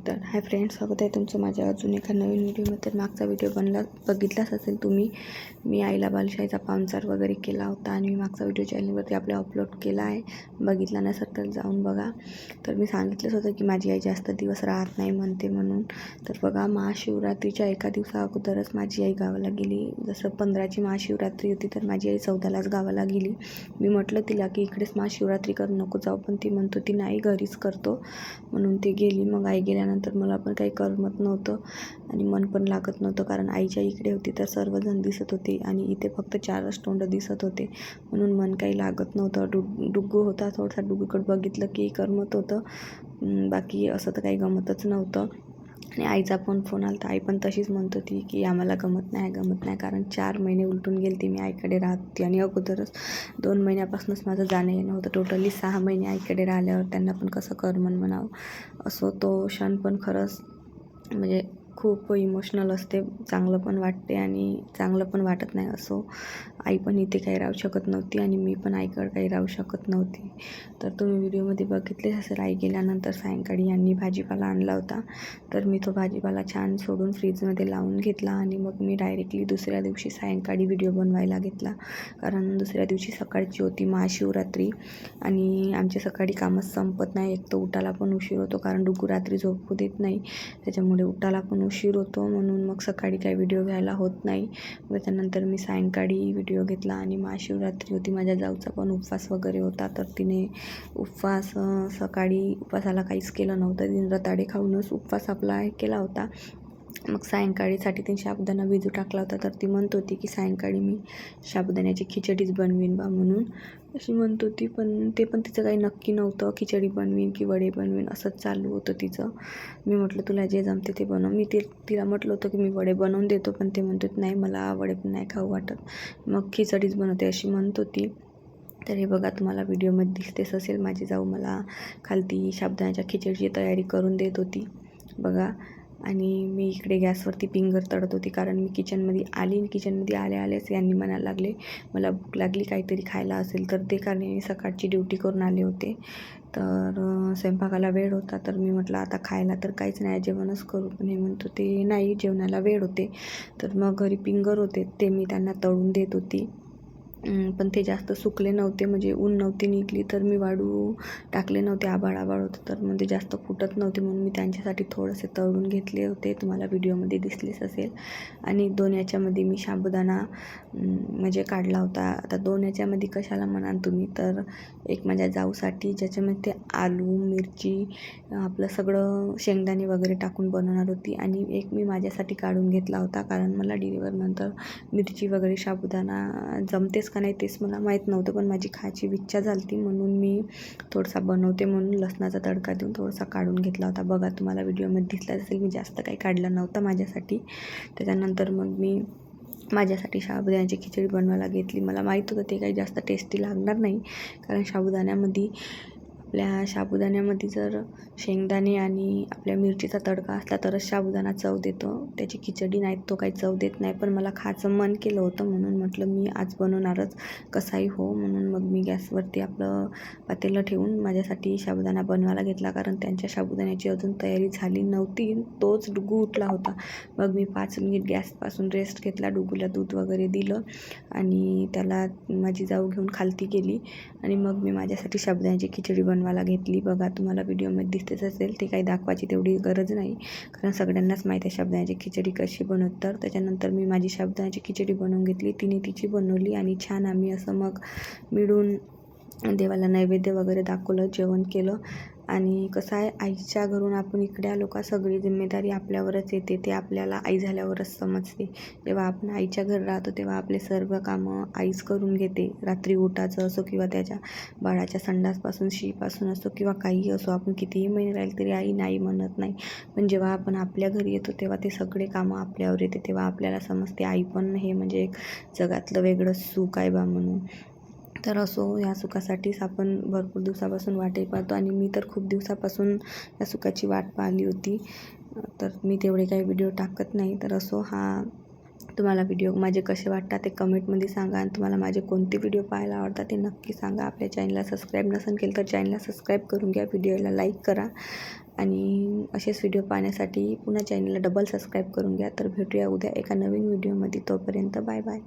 तर hi friends, स्वागत आहे तुमचं माझ्या अजून एका नवीन व्हिडिओमध्ये. मागचा व्हिडिओ बघितलाच असेल तुम्ही. मी आईला बालशाहीचा पाहुणचार वगैरे केला होता आणि मी मागचा व्हिडिओ चॅनलवरती आपल्या अपलोड केला आहे. बघितला नसेल तर जाऊन बघा. तर मी सांगितलंच होतं की माझी आई जास्त दिवस राहत नाही म्हणते म्हणून. तर बघा, महाशिवरात्रीच्या एका दिवसा अगोदरच माझी आई गावाला गेली. जसं 15ची महाशिवरात्री होती तर माझी आई 14लाच गावाला गेली. मी म्हटलं तिला की इकडेच महाशिवरात्री करू नको जाऊ, पण ती म्हणत होती नाही घरीच करतो म्हणून ती गेली. मग आई गेल्यानंतर मला पण काही करमत नव्हतं आणि मन पण लागत नव्हतं, कारण आईच्या इकडे होती तर सर्वजण दिसत होते आणि इथे फक्त 4च तोंड दिसत होते म्हणून मन काही लागत नव्हतं. डुग्गू होता, थोडासा डुग्गूकडे बघितलं की करमत होतं, बाकी असं तर काही गमतच नव्हतं. आणि आईचा पण फोन आला तर आई पण तशीच म्हणत होती की आम्हाला गमत नाही, कारण 4 महिने उलटून गेले मी आईकडे राहत होती आणि अगोदरच 2 महिन्यापासूनच माझं जाणं येणं होतं. टोटली 6 महिने आईकडे राहिल्यावर त्यांना पण कसं करमन म्हणावं. असो, तो क्षण पण खरंच म्हणजे खूप इमोशनल असते. चांगलं पण वाटते आणि चांगलं पण वाटत नाही. असो, आई पण इथे काही राहू शकत नव्हती आणि मी पण आईकडे काही राहू शकत नव्हती. तर तुम्ही व्हिडिओमध्ये बघितलेच असेल, आई गेल्यानंतर सायंकाळी यांनी भाजीपाला आणला होता. तर मी तो भाजीपाला छान सोडून फ्रीजमध्ये लावून घेतला आणि मग मी डायरेक्टली दुसऱ्या दिवशी सायंकाळी व्हिडिओ बनवायला घेतला, कारण दुसऱ्या दिवशी सकाळची होती महाशिवरात्री आणि आमचे सकाळी कामच संपत नाही. एक तर उठायला पण उशीर होतो, कारण डुग्गू रात्री झोपू देत नाही, त्याच्यामुळे उठायला पण उशीर होतो, म्हणून मग सकाळी काही व्हिडिओ घ्यायला होत नाही. मग त्यानंतर मी सायंकाळी व्हिडिओ घेतला आणि महाशिवरात्री होती. माझ्या जाऊचा पण उपवास वगैरे होता, तर तिने सकाळी उपवासाला काहीच केलं नव्हतं. तिने रताळे खाऊनच उपवास आपला केला होता. मग सायंकाळीसाठी तिने साबुदाणा भिजू टाकला होता, तर ती म्हणत होती की सायंकाळी मी साबुदाण्याची खिचडीच बनवीन बा म्हणून अशी म्हणत होती. पण तिचं काही नक्की नव्हतं, खिचडी बनवीन की वडे बनवीन असंच चालू होतं तिचं. मी म्हटलं तुला जे जमते ते बनव. मी तिला म्हटलं होतं की मी वडे बनवून देतो, पण ते म्हणत होती नाही मला वडे पण नाही खाऊ वाटत, मग खिचडीच बनवते अशी म्हणत होती. तर हे बघा, तुम्हाला व्हिडिओमध्ये दिसतेच असेल, माझी जाऊ मला खालती साबुदाण्याच्या खिचडीची तयारी करून देत होती बघा. आणि मी इकडे गॅसवरती पिंगर तळत होती, कारण मी किचनमध्ये आल्याच यांनी म्हणायला लागले मला भूक लागली, काहीतरी खायला असेल तर ते, कारण मी सकाळची ड्युटी करून आले होते. तर स्वयंपाकाला वेळ होता, तर मी म्हटलं आता खायला तर काहीच नाही, जेवणच करू. पण हे म्हणत होते नाही जेवणाला वेळ होते. तर मग घरी पिंगर होते ते मी त्यांना तळून देत होती, पण ते जास्त सुकले नव्हते, म्हणजे ऊन नव्हती निघली तर मी वाळू टाकले नव्हते. आभाळ होतं तर म्हणजे जास्त फुटत नव्हते, म्हणून मी त्यांच्यासाठी थोडेसे तळून घेतले होते. तुम्हाला व्हिडिओमध्ये दिसलेच असेल. आणि 2 याच्यामध्ये मी साबुदाणा म्हणजे काढला होता. आता 2 याच्यामध्ये कशाला म्हणाल तुम्ही, तर एक माझ्या जाऊसाठी ज्याच्यामध्ये आलू मिरची आपलं सगळं शेंगदाणे वगैरे टाकून बनवणार होती, आणि एक मी माझ्यासाठी काढून घेतला होता, कारण मला डिलिव्हरनंतर मिरची वगैरे साबुदाणा जमतेच का नाही तेच मला माहीत नव्हतं, पण माझी खायची इच्छा झाली होती म्हणून मी थोडासा बनवते म्हणून लसणाचा तडका देऊन थोडासा काढून घेतला होता. बघा, तुम्हाला व्हिडिओमध्ये दिसला असेल, मी जास्त काही काढलं नव्हतं माझ्यासाठी. त्याच्यानंतर मग मी माझ्यासाठी साबुदाण्याची खिचडी बनवायला घेतली. मला माहीत होतं ते काही जास्त टेस्टी लागणार नाही, कारण आपल्या साबुदाण्यामध्ये जर शेंगदाणे आणि आपल्या मिरचीचा तडका असला तरच साबुदाणा चव देतो, त्याची खिचडी नाही तो काही चव देत नाही. पण मला खायचं मन केलं होतं म्हणून म्हटलं मी आज बनवणारच कसाही हो, म्हणून मग मी गॅसवरती आपलं पातेलं ठेवून माझ्यासाठी साबुदाणा बनवायला घेतला, कारण त्यांच्या साबुदाण्याची अजून तयारी झाली नव्हती. तोच डुग्गू उठला होता. मग मी 5 मिनिट गॅसपासून रेस्ट घेतला, डुग्गूला दूध वगैरे दिलं आणि त्याला माझी जाऊ घेऊन खालती गेली आणि मग मी माझ्यासाठी साबुदाण्याची खिचडी बनवायला घेतली. बघा, तुम्हाला व्हिडिओमध्ये दिसतेच असेल, ते काही दाखवायची तेवढी गरज नाही, कारण सगळ्यांनाच माहिती आहे साबुदाण्याची खिचडी कशी बनवतात. त्याच्यानंतर मी माझी साबुदाण्याची खिचडी बनवून घेतली, तिने तिची बनवली आणि छान आम्ही असं मग मिळून देवाला नैवेद्य वगैरे दाखवलं, जेवण केलं. आणि कसं आहे, आईच्या घरून आपण इकडे आलो का सगळी जिम्मेदारी आपल्यावरच येते, ते आपल्याला आई झाल्यावरच समजते. जेव्हा आपण आईच्या घरी राहतो तेव्हा आपले सर्व कामं आईच करून घेते. रात्री उठायचं असो किंवा त्याच्या बाळाच्या संडासपासून शीपासून असो किंवा काहीही असो, आपण कितीही महिने राहील तरी आई नाही म्हणत नाही. पण जेव्हा आपण आपल्या घरी येतो तेव्हा ते सगळे कामं आपल्यावर येते, तेव्हा आपल्याला समजते आई पण हे म्हणजे एक जगातलं वेगळं सुख आहे बा म्हणून. तर असो, या सुखासाठीच आपण भरपूर दिवसापासून वाटही पाहतो आणि मी तर खूप दिवसापासून या सुखाची वाट पाहिली होती. तर मी तेवढे काही व्हिडिओ टाकत नाही. तर असो, तुम्हाला व्हिडिओ माझे कसे वाटतात ते कमेंटमध्ये सांगा, आणि तुम्हाला माझे कोणते व्हिडिओ पाहायला आवडतात ते नक्की सांगा. आपल्या चॅनलला सबस्क्राईब नसेल केलं तर चॅनलला सबस्क्राईब करून घ्या, व्हिडिओला लाईक करा आणि असेच व्हिडिओ पाहण्यासाठी पुन्हा चॅनलला डबल सबस्क्राईब करून घ्या. तर भेटूया उद्या एका नवीन व्हिडिओमध्ये. तोपर्यंत बाय बाय.